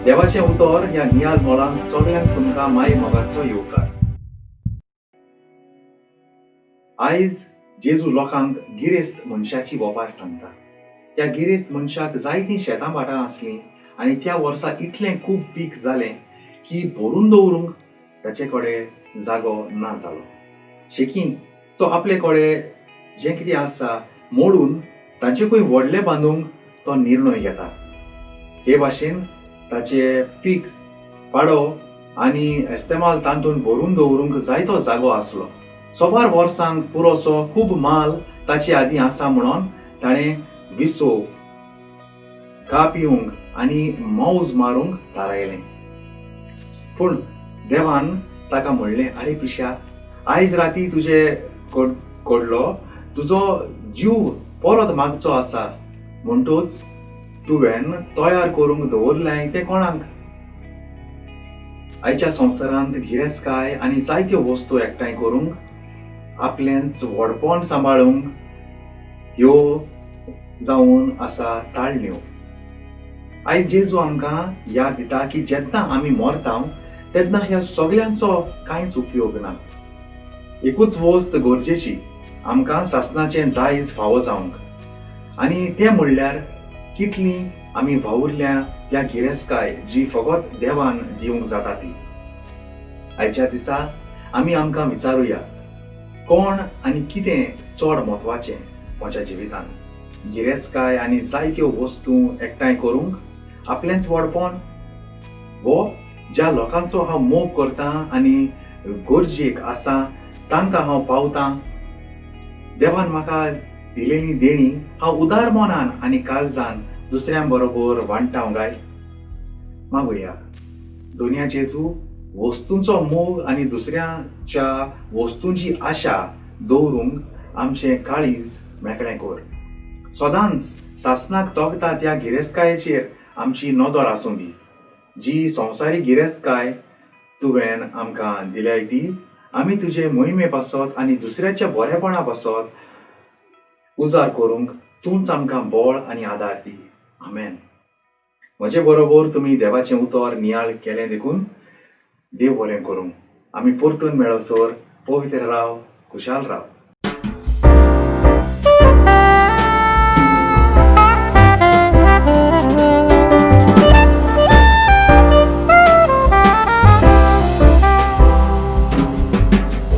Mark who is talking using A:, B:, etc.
A: देवाचें उतर ह्या नियाल मोलान सगळ्यांक तुमकां माय मोगाचो येवकार. आयज जेजू लोकांक गिरेस्त मनशाची वोपार सांगता. त्या गिरेस्त मनशाक जायतीं शेतां भाटां आसलीं आनी त्या वर्सा इतलें खूब पीक जालें की भरून दवरूंक ताचे कडेन जागो ना जालो. शेकी तो आपले कडेन जें कितें आसा मोडून ताचेकूय व्हडलें बांदूंक तो निर्णय घेता. हे भाशेन ताचें पीक पाडो आनी एस्तेमाल तातूंत भरून दवरूंक जायतो जागो आसलो. सोबार वर्सांक पुरोसो खूब माल ताचे आदीं आसा म्हणून ताणें विसोवंक, खा पिवंक आनी मौज मारूंक थारायलें. पूण देवान ताका म्हणलें, आरे पिश्या, आयज राती तुजे कडलो तुजो जीव परत मागचो आसा म्हणटूच तुवें तयार करूंक दवरलें तें कोणाक? आयच्या संवसारांत गिरेस्तकाय आनी जायत्यो वस्तू एकठांय करूंक, आपलेंच व्हडपण सांबाळूंक ह्यो जावन आसा ताळण्यो. आयज जेजू आमकां याद दिता की जेन्ना आमी मरता तेन्ना ह्या सगळ्यांचो कांयच उपयोग ना. एकूच वस्त गरजेची आमकां सासणाचें दायज फावो जावंक आनी तें म्हणल्यार कितलीं आमी वावुरल्या ह्या गिरेस्तकाय जी फकत देवान दिवंक जाता ती. आयच्या दिसा आमी आमकां विचारुया, कोण आनी कितें चड म्हत्वाचें म्हज्या जिवितांत? गिरेस्तकाय आनी जायत्यो वस्तू एकठांय करूंक, आपलेंच व्हडपण, वो ज्या लोकांचो हांव मोग करतां आनी गरजेक आसा तांकां हांव पावतां? देवान म्हाका दिलेली देणी हांव उदार मोनान आनी काळजान दुसऱ्यां बरोबर वांटाव काय? मागुया. दोनया जेजू, वस्तूंचो मोग आनी दुसऱ्याच्या वस्तूंची आशा दवरूंक आमचें काळीज मेकळें कर. सदांच सासणाक तोखता त्या गिरेस्तकायेचेर आमची नदर आसूं दी. जी संवसारी गिरेस्तकाय तुवें आमकां दिल्याय ती आमी तुजे मोहिमे पासत आनी दुसऱ्याच्या बरेपणा पासत उजार करूंक तूंच आमकां बळ आनी आदार दी. आमेन. म्हजे बरोबर तुमी देवाचें उतर नियाळ केलें देखून देव बरें करूं. आमी परतून मेळसर पवित्र राव, खुशाल राव.